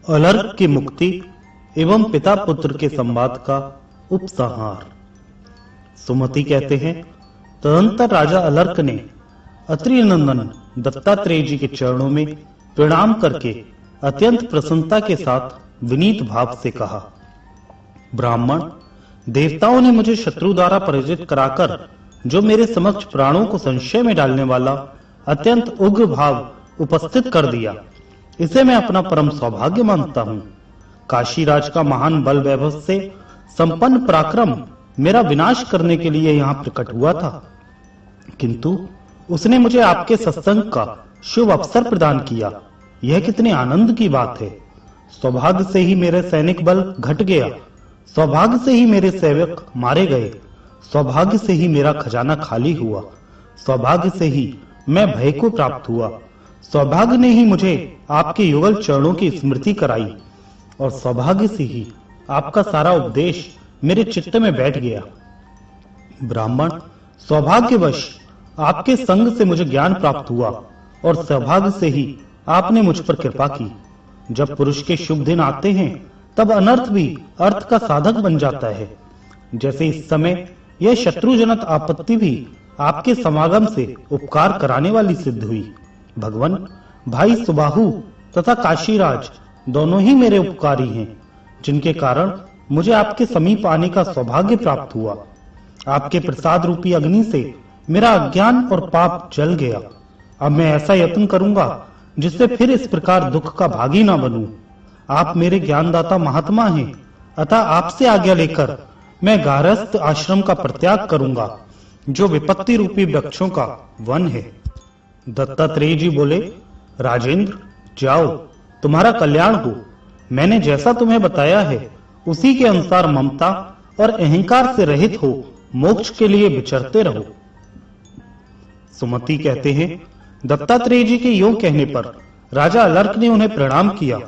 अलर्क की मुक्ति एवं पिता पुत्र के संवाद का उपसंहार। सुमति कहते हैं, तदंतर राजा अलर्क ने अत्रि नंदन दत्तात्रेय जी के चरणों में प्रणाम करके अत्यंत प्रसन्नता के साथ विनीत भाव से कहा, ब्राह्मण, देवताओं ने मुझे शत्रु द्वारा पराजित कराकर जो मेरे समक्ष प्राणों को संशय में डालने वाला अत्यंत उग्र भाव उपस्थित कर दिया, इसे मैं अपना परम सौभाग्य मानता हूँ। काशीराज का महान बल वैभव से संपन्न पराक्रम मेरा विनाश करने के लिए यहाँ प्रकट हुआ था, किंतु उसने मुझे आपके सत्संग का शुभ अवसर प्रदान किया। यह कितने आनंद की बात है। सौभाग्य से ही मेरे सैनिक बल घट गया, सौभाग्य से ही मेरे सेवक मारे गए, सौभाग्य से ही मेरा खजाना खाली हुआ, सौभाग्य से ही मैं भय को प्राप्त हुआ, सौभाग्य ने ही मुझे आपके युगल चरणों की स्मृति कराई और सौभाग्य से ही आपका सारा उपदेश मेरे चित्त में बैठ गया। ब्राह्मण, सौभाग्यवश आपके संग से मुझे ज्ञान प्राप्त हुआ और सौभाग्य से ही आपने मुझ पर कृपा की। जब पुरुष के शुभ दिन आते हैं तब अनर्थ भी अर्थ का साधक बन जाता है। जैसे इस समय यह शत्रुजनक आपत्ति भी आपके समागम से उपकार कराने वाली सिद्ध हुई। भगवान, भाई सुबाहु तथा काशीराज दोनों ही मेरे उपकारी हैं, जिनके कारण मुझे आपके समीप आने का सौभाग्य प्राप्त हुआ। आपके प्रसाद रूपी अग्नि से मेरा अज्ञान और पाप जल गया। अब मैं ऐसा यत्न करूंगा जिससे फिर इस प्रकार दुख का भागी ना बनूं। आप मेरे ज्ञानदाता महात्मा हैं, अतः आपसे आज्ञा लेकर मैं गारहस्थ आश्रम का परित्याग करूंगा, जो विपत्ति रूपी वृक्षों का वन है। दत्तात्रेय जी बोले, राजेंद्र, जाओ, तुम्हारा कल्याण हो। मैंने जैसा तुम्हें बताया है उसी के अनुसार ममता और अहंकार से रहित हो मोक्ष के लिए विचरते रहो। सुमति कहते हैं, दत्तात्रेय जी के यों कहने पर राजा अलर्क ने उन्हें प्रणाम किया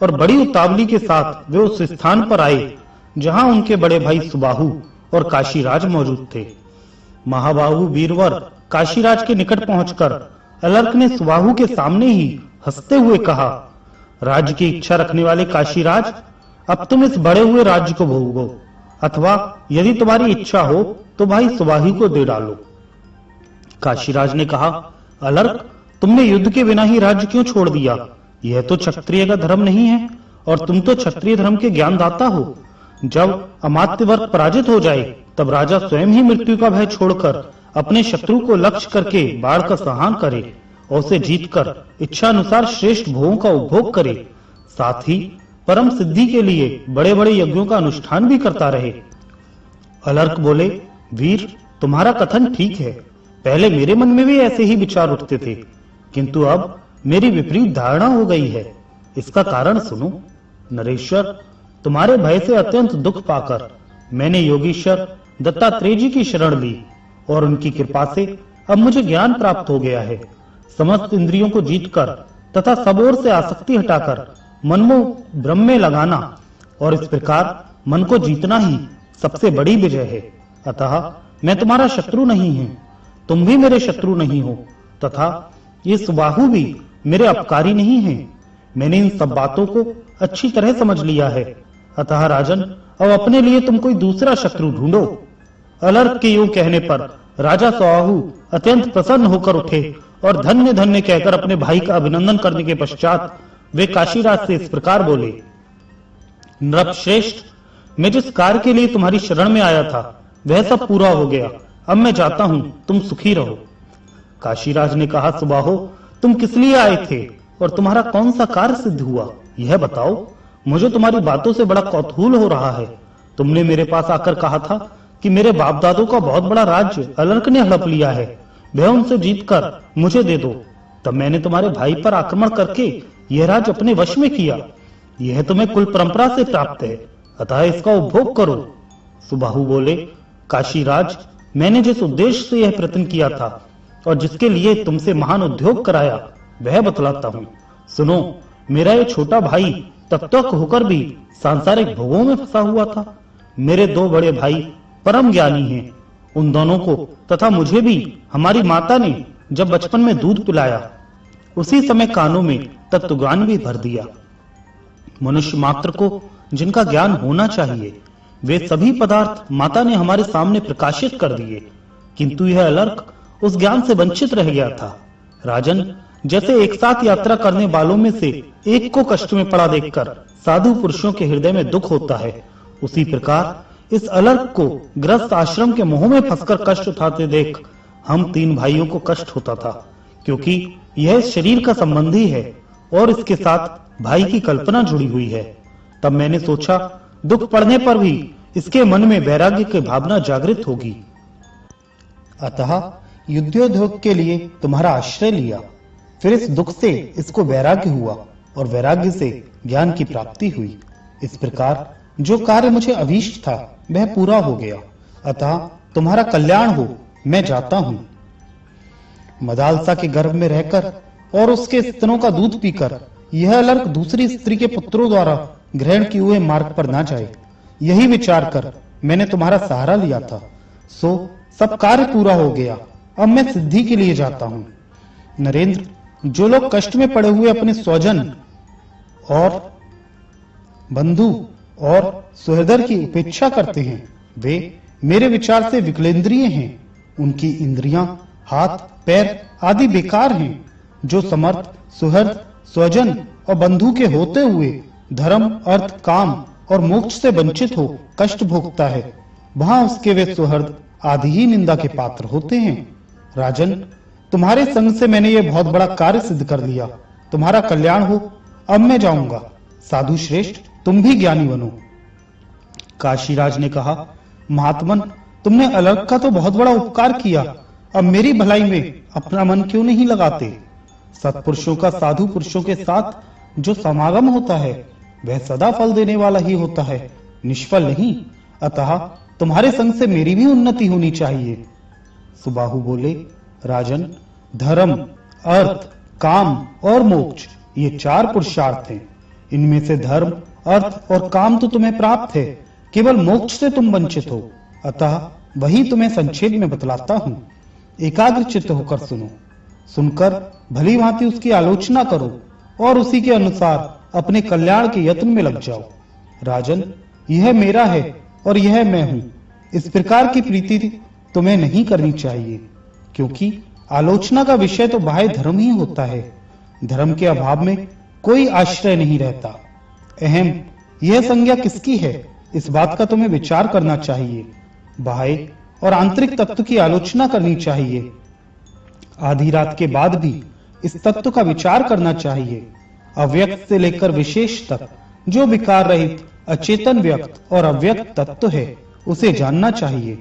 और बड़ी उतावली के साथ वे उस स्थान पर आए जहां उनके बड़े भाई सुबाहु और काशीराज मौजूद थे। महाबाहु वीरवर काशीराज के निकट पहुंचकर अलर्क ने सुबाहु के सामने ही हंसते हुए कहा, राज्य की इच्छा रखने वाले काशीराज, अब तुम इस बड़े हुए राज्य को भोगो, अथवा यदि तुम्हारी इच्छा हो तो भाई सुबाहु को दे डालो। काशीराज ने कहा, अलर्क, तुमने युद्ध के बिना ही राज्य क्यों छोड़ दिया? यह तो क्षत्रिय का धर्म नहीं है और तुम तो क्षत्रिय धर्म के ज्ञानदाता हो। जब अमात्य वर्ग पराजित हो जाए तब राजा स्वयं ही मृत्यु का भय छोड़कर अपने शत्रु को लक्ष्य करके बाढ़ का संहार करे और उसे जीतकर इच्छा अनुसार श्रेष्ठ भोगों का उपभोग करे, साथ ही परम सिद्धि के लिए बड़े बड़े यज्ञों का अनुष्ठान भी करता रहे। अलर्क बोले, वीर, तुम्हारा कथन ठीक है। पहले मेरे मन में भी ऐसे ही विचार उठते थे, किंतु अब मेरी विपरीत धारणा हो गई है। इसका कारण सुनो। नरेश्वर, तुम्हारे भय से अत्यंत दुख पाकर मैंने योगीश्वर दत्तात्रेय जी की शरण ली और उनकी कृपा से अब मुझे ज्ञान प्राप्त हो गया है। समस्त इंद्रियों को जीतकर तथा सब ओर से आसक्ति हटाकर मन को ब्रह्म में लगाना और इस प्रकार मन को जीतना ही सबसे बड़ी विजय है। अतः मैं तुम्हारा शत्रु नहीं हूँ, तुम भी मेरे शत्रु नहीं हो, तथा ये सुबाहु भी मेरे अपकारी नहीं हैं। मैंने इन सब बातों को अच्छी तरह समझ लिया है। अतः राजन, अब अपने लिए तुम कोई दूसरा शत्रु ढूंढो। अलर्क के यूं कहने पर राजा सुबाहु अत्यंत प्रसन्न होकर उठे और धन्य धन्य कहकर अपने भाई का अभिनंदन करने के पश्चात वे काशीराज से इस प्रकार बोले, नृपश्रेष्ठ, मैं जिस कार्य के लिए तुम्हारी शरण में आया था वह सब पूरा हो गया। अब मैं जाता हूं, तुम सुखी रहो। काशीराज ने कहा, सुबाहो, तुम किस लिए आए थे और तुम्हारा कौन सा कार्य सिद्ध हुआ, यह बताओ। मुझे तुम्हारी बातों से बड़ा कौतूहल हो रहा है। तुमने मेरे पास आकर कहा था कि मेरे बाप दादों का बहुत बड़ा राज्य अलर्क ने हड़प लिया है, वह उनसे जीतकर मुझे दे दो। तब मैंने तुम्हारे भाई पर आक्रमण करके यह राज्य अपने वश में किया। यह तुम्हें कुल परंपरा से प्राप्त है, अतः इसका उपभोग करो। सुबाहु बोले, काशीराज, मैंने जिस उद्देश्य से यह प्रयत्न किया था और जिसके लिए तुमसे महान उद्योग कराया वह बतलाता हूँ। सुनो, मेरा ये छोटा भाई तब तक होकर भी सांसारिक भोगों में फंसा हुआ था। मेरे दो बड़े भाई परम ज्ञानी हैं। उन दोनों को तथा मुझे भी हमारी माता ने जब बचपन में दूध पिलाया, उसी समय कानों में तत्वज्ञान भी भर दिया। मनुष्य मात्र को जिनका ज्ञान होना चाहिए वे सभी पदार्थ माता ने हमारे सामने प्रकाशित कर दिए, किंतु यह अलर्क उस ज्ञान से वंचित रह गया था। राजन, जैसे एक साथ यात्रा करने वालों में से एक को कष्ट में पड़ा देखकर साधु पुरुषों के हृदय में दुख होता है, उसी प्रकार इस अलर्क को ग्रस्त आश्रम के मोह में फंसकर कष्ट उठाते देख हम तीन भाइयों को कष्ट होता था, क्योंकि यह शरीर का संबंधी है और इसके साथ भाई की कल्पना जुड़ी हुई है। तब मैंने सोचा दुख पड़ने पर भी इसके मन में वैराग्य की भावना जागृत होगी, अतः युद्धोद्योग के लिए तुम्हारा आश्रय लिया। फिर इस दुख से इसको वैराग्य हुआ और वैराग्य से ज्ञान की प्राप्ति हुई। इस प्रकार जो कार्य मुझे अभीष्ट था वह पूरा हो गया, अतः तुम्हारा कल्याण हो, मैं जाता हूं। मदालसा के गर्भ में रहकर और उसके स्तनों का दूध पीकर यह अलर्क दूसरी स्त्री के पुत्रों द्वारा ग्रहण किए हुए मार्ग पर ना जाए, यही विचार कर मैंने तुम्हारा सहारा लिया था। सो सब कार्य पूरा हो गया, अब मैं सिद्धि के लिए जाता हूं। नरेंद्र, जो लोग कष्ट में पड़े हुए अपने स्वजन और बंधु और सुहृदर की उपेक्षा करते हैं वे मेरे विचार से विकलेंद्रिय हैं। उनकी इंद्रियां, हाथ, पैर आदि बेकार हैं। जो समर्थ, सुहृद, स्वजन और बंधु के होते हुए धर्म, अर्थ, काम और मोक्ष से वंचित हो कष्ट भोगता है, वहां उसके वे सुहृद आदि ही निंदा के पात्र होते हैं। राजन, तुम्हारे संग से मैंने ये बहुत बड़ा कार्य सिद्ध कर लिया, तुम्हारा कल्याण हो, अब मैं जाऊंगा। साधु श्रेष्ठ, तुम भी ज्ञानी बनो। काशीराज ने कहा, महात्मन, तुमने अलर्क का तो बहुत बड़ा उपकार किया, अब मेरी भलाई में अपना मन क्यों नहीं लगाते? सत्पुरुषों का साधु पुरुषों के साथ जो समागम होता है वह सदा फल देने वाला ही होता है, निष्फल नहीं। अतः तुम्हारे संग से मेरी भी उन्नति होनी चाहिए। सुबाहु बोले, राजन, धर्म, अर्थ, काम और मोक्ष ये चार पुरुषार्थ हैं। इनमें से धर्म, अर्थ और काम तो तुम्हें प्राप्त है, केवल मोक्ष से तुम वंचित हो, अतः वही तुम्हें संक्षेप में बतलाता हूं। एकाग्र चित्त होकर सुनो, सुनकर भली भांति उसकी आलोचना करो और उसी के अनुसार अपने कल्याण के यत्न में लग जाओ। राजन, यह मेरा है और यह मैं हूं, इस प्रकार की प्रीति तुम्हें नहीं करनी चाहिए, क्योंकि आलोचना का विषय तो बाह्य धर्म ही होता है। धर्म के अभाव में कोई आश्रय नहीं रहता। अहम, यह संज्ञा किसकी है, इस बात का तुम्हें विचार करना चाहिए। बाह्य और आंतरिक तत्व की आलोचना करनी चाहिए। आधी रात के बाद भी इस तत्व का विचार करना चाहिए। अव्यक्त से लेकर विशेष तक जो विकार रहित अचेतन व्यक्त और अव्यक्त तत्व है उसे जानना चाहिए,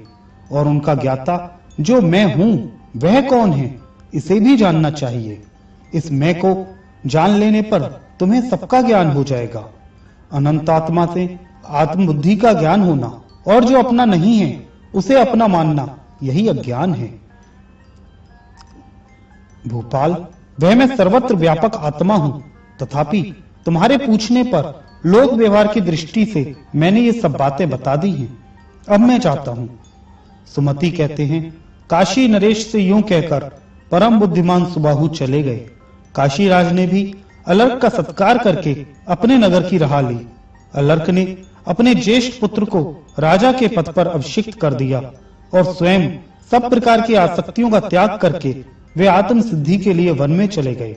और उनका ज्ञाता जो मैं हूं वह कौन है इसे भी जानना चाहिए। इस मैं को जान लेने पर तुम्हें सबका ज्ञान हो जाएगा। अनंत आत्मा से आत्मबुद्धि का ज्ञान होना और जो अपना नहीं है उसे अपना मानना, यही अज्ञान है। भूपाल, वह मैं सर्वत्र व्यापक आत्मा हूं, तथापि तुम्हारे पूछने पर लोक व्यवहार की दृष्टि से मैंने ये सब बातें बता दी हैं। अब मैं जाता हूं। सुमति कहते हैं, काशी नरेश से यूं कहकर परम बुद्धिमान सुबाहु चले गए। काशीराज ने भी अलर्क का सत्कार करके अपने नगर की राह ली। अलर्क ने अपने ज्येष्ठ पुत्र को राजा के पद पर अभिषिक्त कर दिया और स्वयं सब प्रकार की आसक्तियों का त्याग करके वे आत्म सिद्धि के लिए वन में चले गए।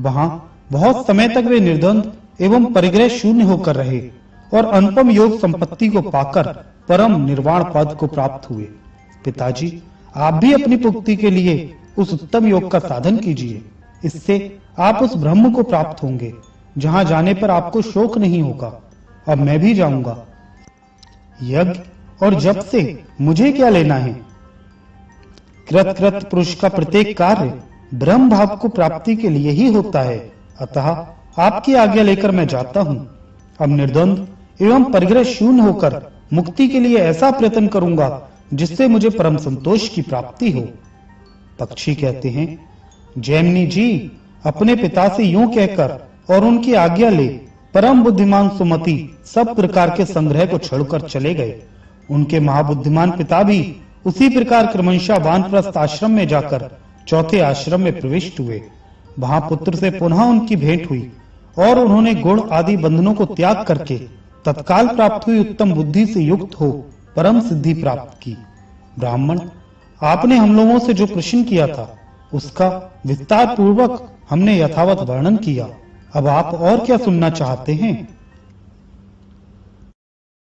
वहां बहुत समय तक वे निर्द्वंद एवं परिग्रह शून्य होकर रहे और अनुपम योग संपत्ति को पाकर परम निर्वाण पद को प्राप्त हुए। पिताजी, आप भी अपनी पुक्ति के लिए उस उत्तम योग का साधन कीजिए, इससे आप उस ब्रह्म को प्राप्त होंगे जहां जाने पर आपको शोक नहीं होगा। अब मैं भी जाऊंगा। यज्ञ और जप से मुझे क्या लेना है? कृत कृत पुरुष का प्रत्येक कार्य ब्रह्म भाव को प्राप्ति के लिए ही होता है। अतः आपकी आज्ञा लेकर मैं जाता हूं। अब निर्द्वंद एवं परिग्रह शून्य होकर मुक्ति के लिए ऐसा प्रयत्न करूंगा जिससे मुझे परम संतोष की प्राप्ति हो। पक्षी कहते हैं, जैमिनी जी अपने पिता से यूं कहकर और उनकी आज्ञा ले परम बुद्धिमान सुमति सब प्रकार के संग्रह को छोड़कर चले गए। उनके महाबुद्धिमान पिता भी उसी प्रकार क्रमशः वानप्रस्थ आश्रम में जाकर चौथे आश्रम में प्रविष्ट हुए। वहां पुत्र से पुनः उनकी भेंट हुई और उन्होंने गुण आदि बंधनों को त्याग करके तत्काल प्राप्त हुई उत्तम बुद्धि से युक्त हो परम सिद्धि प्राप्त की। ब्राह्मण, आपने हम लोगों से जो प्रश्न किया था उसका विस्तार पूर्वक हमने यथावत वर्णन किया। अब आप और क्या सुनना चाहते हैं?